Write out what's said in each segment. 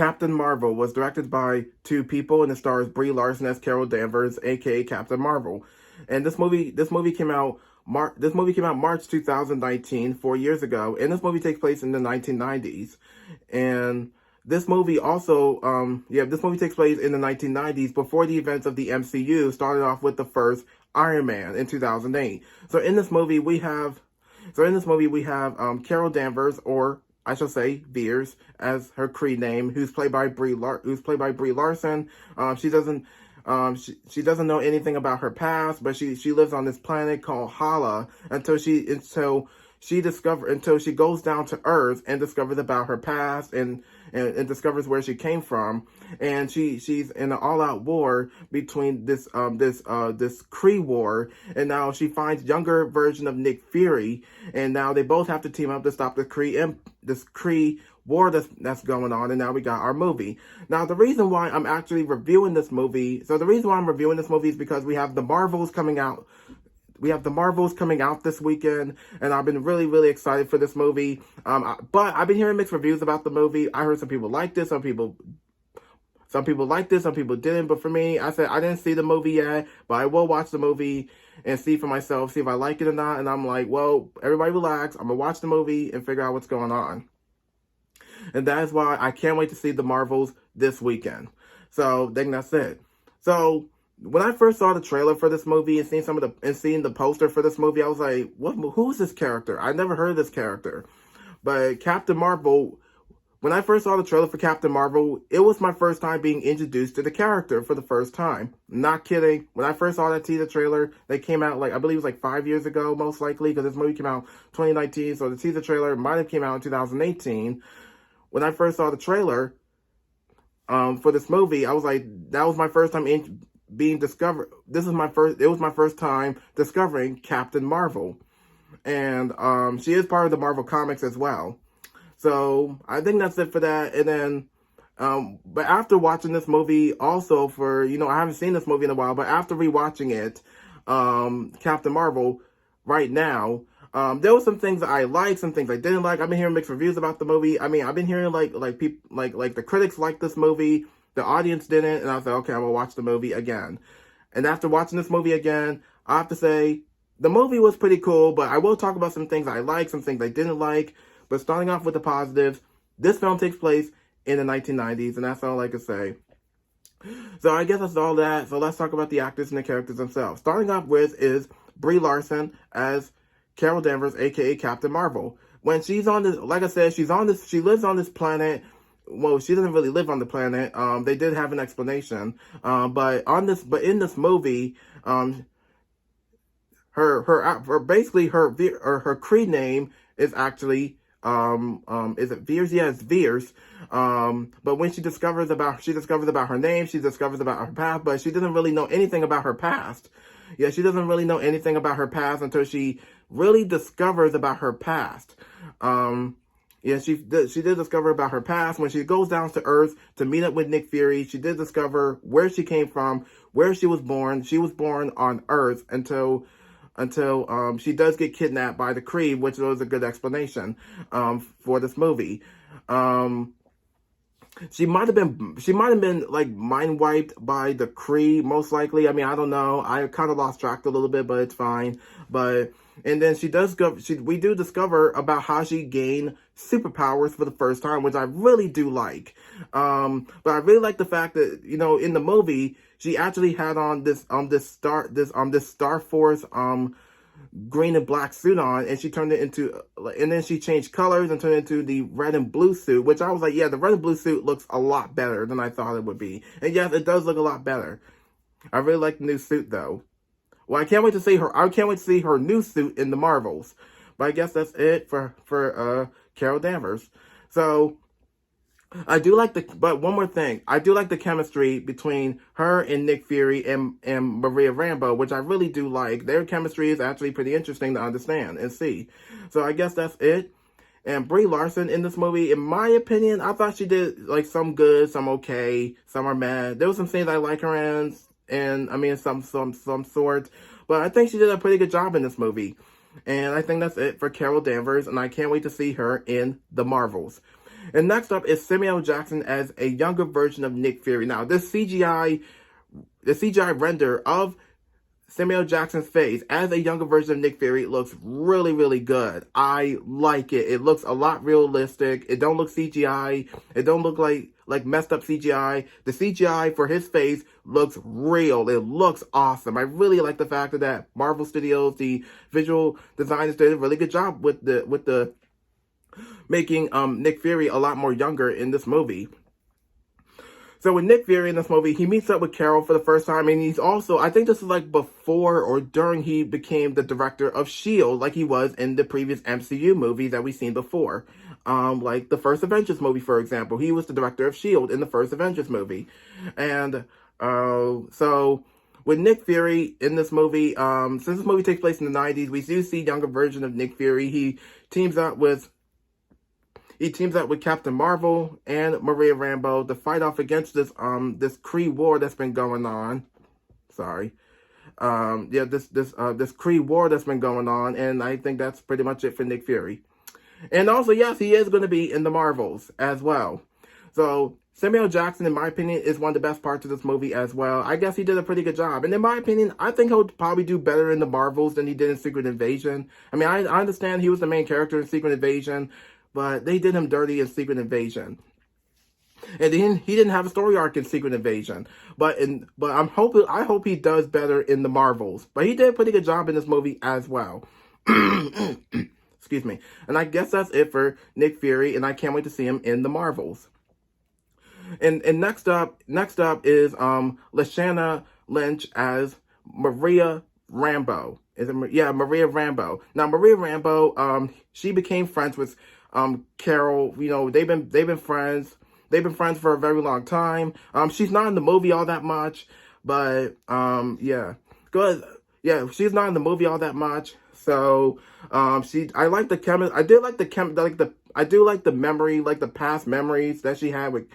Captain Marvel was directed by two people, and it stars Brie Larson as Carol Danvers, aka Captain Marvel. And this movie came out March 2019, 4 years ago, and this movie takes place in the 1990s. And this movie takes place in the 1990s before the events of the MCU started off with the first Iron Man in 2008. So in this movie we have Carol Danvers, or I shall say Veers, as her Kree name, who's played by Brie Larson. She doesn't know anything about her past, but she lives on this planet called Hala until she goes down to Earth and discovers about her past and discovers where she came from. And she's in an all-out war between this Kree war, and now she finds younger version of Nick Fury, and now they both have to team up to stop the Kree war that's going on. And now we got our movie. Now the reason why I'm actually reviewing this movie, is because we have the Marvels coming out. This weekend, and I've been really, really excited for this movie. But I've been hearing mixed reviews about the movie. I heard some people liked it, some people liked it, some people didn't. But for me, I said I didn't see the movie yet, but I will watch the movie and see for myself, see if I like it or not. And I'm like, well, everybody relax. I'm gonna watch the movie and figure out what's going on. And that is why I can't wait to see the Marvels this weekend. So, I think that's it. So, when I first saw the trailer for this movie and seeing the poster for this movie, I was like, who's this character? I never heard of this character. But Captain Marvel, when I first saw the trailer for Captain Marvel, it was my first time being introduced to the character for the first time. Not kidding. When I first saw that teaser trailer, they came out I believe it was 5 years ago, most likely, because this movie came out 2019, so the teaser trailer might have came out in 2018. When I first saw the trailer for this movie, I was like, that was my first time being discovered. It was my first time discovering Captain Marvel. And she is part of the Marvel Comics as well. So I think that's it for that. And then but after watching this movie also I haven't seen this movie in a while, but after rewatching it, Captain Marvel right now, there were some things that I liked, some things I didn't like. I've been hearing mixed reviews about the movie. I mean, I've been hearing people like the critics liked this movie, the audience didn't, and I was like, okay, I'm gonna watch the movie again. And after watching this movie again, I have to say the movie was pretty cool, but I will talk about some things I liked, some things I didn't like. But starting off with the positives, this film takes place in the 1990s, and that's all I can say. So I guess that's all that. So let's talk about the actors and the characters themselves. Starting off with is Brie Larson as Carol Danvers, aka Captain Marvel. When she's on this, like I said, she lives on this planet. Well, she doesn't really live on the planet. They did have an explanation. But in this movie, her Kree name is actually is it Veers? Yeah, it's Veers. But when she discovers about her name, she discovers about her past, but she doesn't really know anything about her past. Yeah, she doesn't really know anything about her past until she really discovers about her past. Yeah, she did discover about her past. When she goes down to Earth to meet up with Nick Fury, she did discover where she came from, where she was born. She was born on Earth until she does get kidnapped by the Kree, which was a good explanation for this movie. She might have been like mind wiped by the Kree, most likely. I mean, I don't know. I kind of lost track a little bit, but it's fine. And then we do discover about how she gained superpowers for the first time, which I really do like. But I really like the fact that, in the movie, she actually had on this Star Force green and black suit on, and then she changed colors and turned into the red and blue suit, which I was like, yeah, the red and blue suit looks a lot better than I thought it would be. And yes, it does look a lot better. I really like the new suit though. Well, I can't wait to see her new suit in the Marvels. But I guess that's it for Carol Danvers. So but one more thing. I do like the chemistry between her and Nick Fury and Maria Rambeau, which I really do like. Their chemistry is actually pretty interesting to understand and see. So I guess that's it. And Brie Larson in this movie, in my opinion, I thought she did some good, some okay, some are mad. There was some things I like her in, and I mean some sort. But I think she did a pretty good job in this movie. And I think that's it for Carol Danvers, and I can't wait to see her in the Marvels. And next up is Samuel Jackson as a younger version of Nick Fury. Now, the CGI render of Samuel Jackson's face as a younger version of Nick Fury looks really, really good. I like it. It looks a lot realistic. It don't look CGI. It don't look like messed up CGI. The CGI for his face looks real. It looks awesome. I really like the fact that Marvel Studios, the visual designers, did a really good job with the making Nick Fury a lot more younger in this movie. So with Nick Fury in this movie, he meets up with Carol for the first time, and he's also, I think this is like before or during he became the director of S.H.I.E.L.D., like he was in the previous MCU movie that we've seen before. Like the first Avengers movie, for example. He was the director of S.H.I.E.L.D. in the first Avengers movie. And so with Nick Fury in this movie, since this movie takes place in the 90s, we do see a younger version of Nick Fury. He teams up with Captain Marvel and Maria Rambeau to fight off against this Kree war that's been going on. Sorry. This Kree war that's been going on, and I think that's pretty much it for Nick Fury. And also, yes, he is going to be in the Marvels as well. So Samuel Jackson, in my opinion, is one of the best parts of this movie as well. I guess he did a pretty good job. And in my opinion, I think he'll probably do better in the Marvels than he did in Secret Invasion. I mean, I understand he was the main character in Secret Invasion, but they did him dirty in Secret Invasion. And then he didn't have a story arc in Secret Invasion. But I hope he does better in the Marvels. But he did a pretty good job in this movie as well. Excuse me. And I guess that's it for Nick Fury, and I can't wait to see him in the Marvels. And next up is Lashana Lynch as Maria Rambeau. Maria Rambeau. Now Maria Rambeau, she became friends with Carol. You know, they've been friends. They've been friends for a very long time. She's not in the movie all that much, but she's not in the movie all that much. So I like the chemistry. I do like the memory, like the past memories that she had with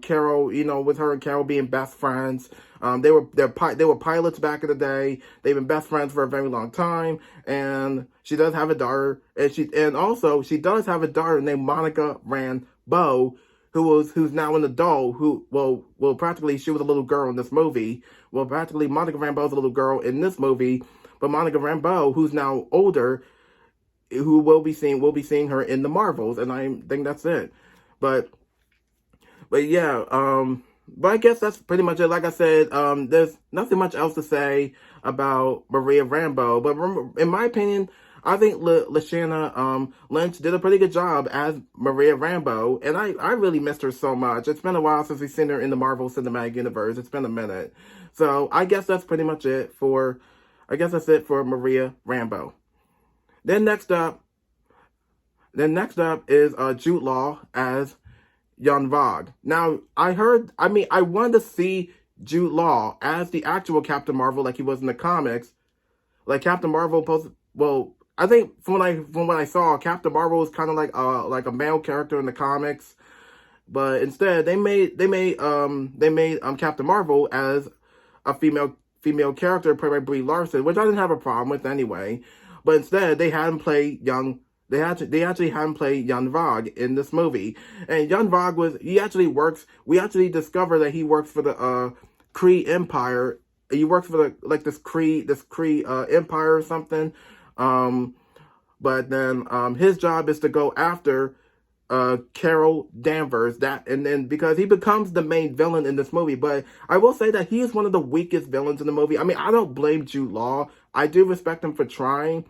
Carol. You know, with her and Carol being best friends. They were pilots back in the day. They've been best friends for a very long time, and she does have a daughter, and she does have a daughter named Monica Rambeau, who's now an adult. Practically she was a little girl in this movie. Well, practically Monica Rambeau's a little girl in this movie, but Monica Rambeau, who's now older, who we'll be seeing her in the Marvels, and I think that's it. But yeah, but I guess that's pretty much it. Like I said, there's nothing much else to say about Maria Rambeau. But in my opinion, I think Lashana Lynch did a pretty good job as Maria Rambeau. And I really missed her so much. It's been a while since we've seen her in the Marvel Cinematic Universe. It's been a minute. So I guess that's pretty much it for Maria Rambeau. Then next up is Jude Law as Jan Vog. Now, I wanted to see Jude Law as the actual Captain Marvel like he was in the comics. Like Captain Marvel I think from what I saw, Captain Marvel was kind of like a male character in the comics. But instead, they made Captain Marvel as a female character played by Brie Larson, which I didn't have a problem with anyway. But instead, they had him play They actually had him play Jan Vog in this movie, and Jan Vog we actually discover that he works for the Kree Empire. He works for this Kree Empire or something. But then his job is to go after Carol Danvers, and then because he becomes the main villain in this movie. But I will say that he is one of the weakest villains in the movie. I mean, I don't blame Jude Law. I do respect him for trying.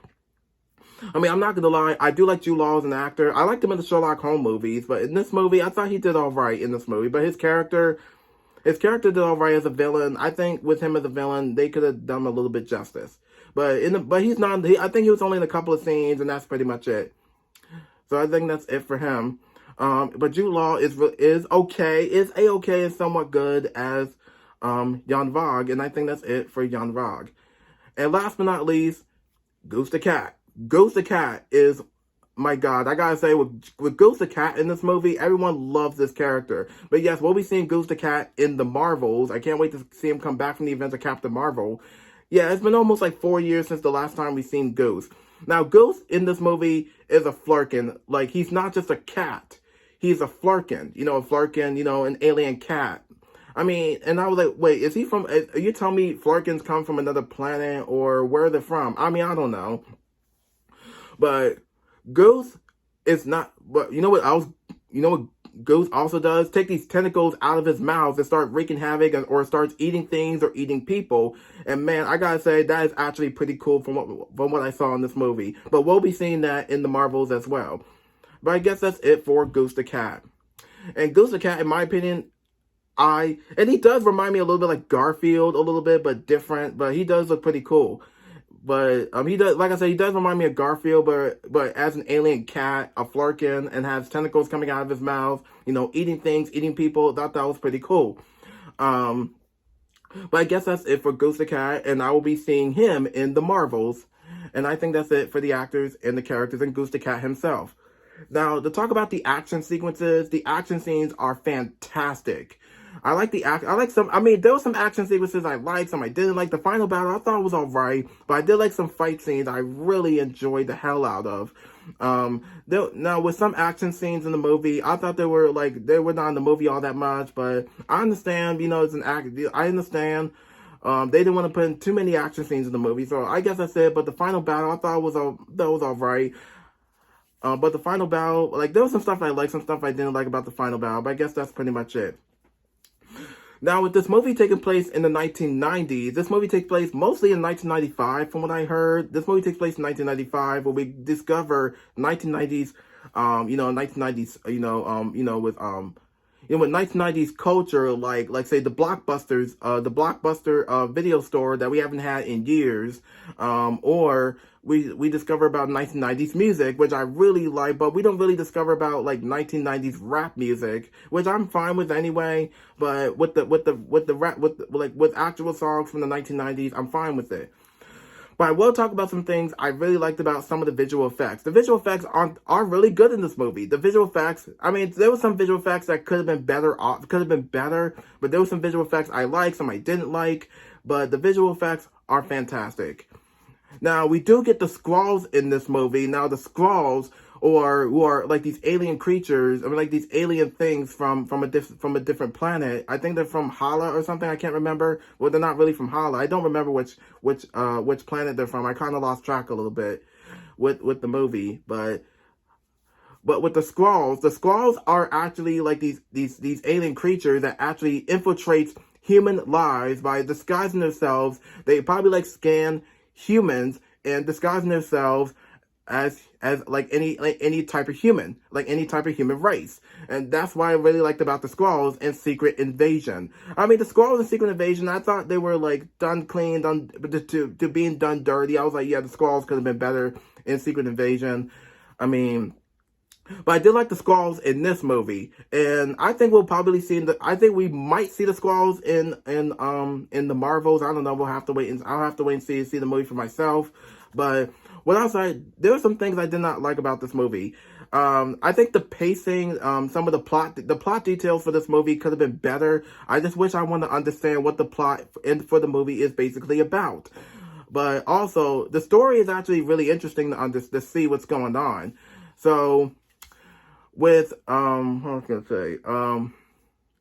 I mean, I'm not gonna lie, I do like Jude Law as an actor. I liked him in the Sherlock Holmes movies, but in this movie, I thought he did all right in this movie. But his character did all right as a villain. I think with him as a villain, they could have done a little bit justice. But he's not. I think he was only in a couple of scenes, and that's pretty much it. So I think that's it for him. But Jude Law is okay, is somewhat good as Jan Vog, and I think that's it for Jan Vog. And last but not least, Goose the Cat. Goose the Cat is, my God, I gotta say, with Goose the Cat in this movie, everyone loves this character. But yes, we'll be seeing Goose the Cat in the Marvels. I can't wait to see him come back from the events of Captain Marvel. Yeah, it's been almost like 4 years since the last time we've seen Goose. Now, Goose in this movie is a flirkin. Like, he's not just a cat. he's a Flerken, a Flerken, an alien cat. I mean, and I was like, wait, is he from, are you telling me Flerkens come from another planet, or where they're from? I mean, I don't know. But Ghost is not, but you know what Ghost also does? Take these tentacles out of his mouth and start wreaking havoc, or starts eating things or eating people. And man, I gotta say, that is actually pretty cool from what I saw in this movie. But we'll be seeing that in the Marvels as well. But I guess that's it for Ghost the Cat. And Ghost the Cat, in my opinion, and he does remind me a little bit like Garfield, a little bit, but different. But he does look pretty cool. But he does, like I said, he does remind me of Garfield, but as an alien cat, a Flerken, and has tentacles coming out of his mouth, eating things, eating people. Thought that was pretty cool. But I guess that's it for Ghost the Cat, and I will be seeing him in the Marvels. And I think that's it for the actors and the characters and Ghost the Cat himself. Now, to talk about the action sequences, the action scenes are fantastic. I like there were some action sequences I liked, some I didn't like. The final battle, I thought it was alright, but I did like some fight scenes I really enjoyed the hell out of. Now, with some action scenes in the movie, I thought they were not in the movie all that much, but I understand, it's an act, I understand. They didn't want to put in too many action scenes in the movie, so I guess that's it. But the final battle, I thought that was alright. But the final battle, there was some stuff I liked, some stuff I didn't like about the final battle, but I guess that's pretty much it. Now, with this movie taking place in the 1990s, this movie takes place mostly in 1995, from what I heard. This movie takes place in 1995, where we discover 1990s, 1990s, with 1990s culture, like say the Blockbuster video store that we haven't had in years, or we discover about 1990s music, which I really like, but we don't really discover about 1990s rap music, which I'm fine with anyway. But with actual songs from the 1990s, I'm fine with it. But I will talk about some things I really liked about some of the visual effects. The visual effects are really good in this movie. The visual effects, I mean, there were some visual effects that could have been better, but there were some visual effects I liked, some I didn't like, but the visual effects are fantastic. Now, we do get the Skrulls in this movie. Now, the Skrulls, who are like these alien creatures, these alien things from a different planet. I think they're from Hala or something. I can't remember. Well, they're not really from Hala. I don't remember which planet they're from. I kind of lost track a little bit with the movie, but with the Skrulls are actually like these alien creatures that actually infiltrates human lives by disguising themselves. They probably scan humans and disguising themselves as any type of human, any type of human race. And that's why I really liked about the Skrulls and Secret Invasion. I mean, the Skrulls and Secret Invasion, I thought they were done clean, to being done dirty. I was like, yeah, the Skrulls could have been better in Secret Invasion. I mean, but I did like the Skrulls in this movie, and I think we'll probably we might see the Skrulls in the Marvels. I don't know. I'll have to wait and see the movie for myself. But what else? There are some things I did not like about this movie. I think the pacing, some of the plot details for this movie could have been better. I just wish I wanted to understand what the plot for the movie is basically about. But also, the story is actually really interesting to see what's going on. So, with what was I gonna say?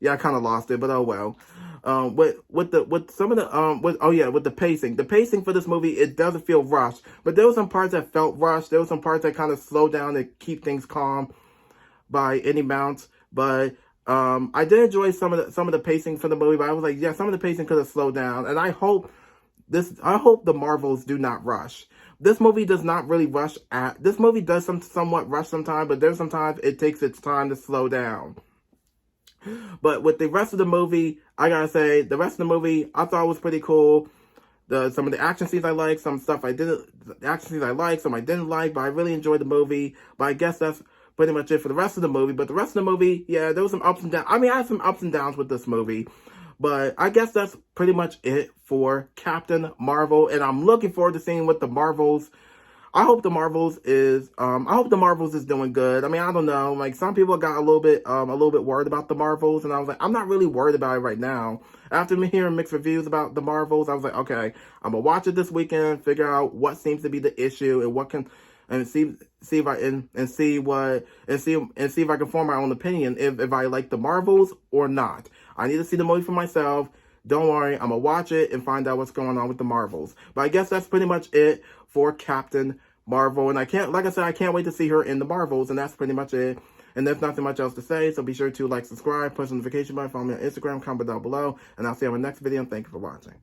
Yeah, I kind of lost it, but oh well. With the pacing. The pacing for this movie, it doesn't feel rushed, but there were some parts that felt rushed. There were some parts that kind of slowed down and keep things calm by any amounts. But I did enjoy some of the pacing for the movie. But I was like, yeah, some of the pacing could have slowed down, and I hope the Marvels do not rush. This movie does not really rush. This movie does somewhat rush sometimes, but there's sometimes it takes its time to slow down. But with the rest of the movie, I gotta say, the rest of the movie I thought was pretty cool. Some of the action scenes I liked, some stuff I didn't. The action scenes I liked, some I didn't like, but I really enjoyed the movie. But I guess that's pretty much it for the rest of the movie. But the rest of the movie, yeah, there was some ups and downs. I mean, I had some ups and downs with this movie. But I guess that's pretty much it for Captain Marvel, and I'm looking forward to seeing what the Marvels. I hope the Marvels is doing good. I mean, I don't know. Some people got a little bit worried about the Marvels, and I was like, I'm not really worried about it right now. After me hearing mixed reviews about the Marvels, I was like, okay, I'm gonna watch it this weekend, figure out what seems to be the issue and what can and see if I and see what and see if I can form my own opinion if I like the Marvels or not. I need to see the movie for myself. Don't worry, I'm gonna watch it and find out what's going on with the Marvels. But I guess that's pretty much it for Captain Marvel, and I can't, like I said, I can't wait to see her in the Marvels, and that's pretty much it. And there's nothing much else to say, so be sure to like, subscribe, push the notification button, follow me on Instagram, comment down below, and I'll see you on my next video, and thank you for watching.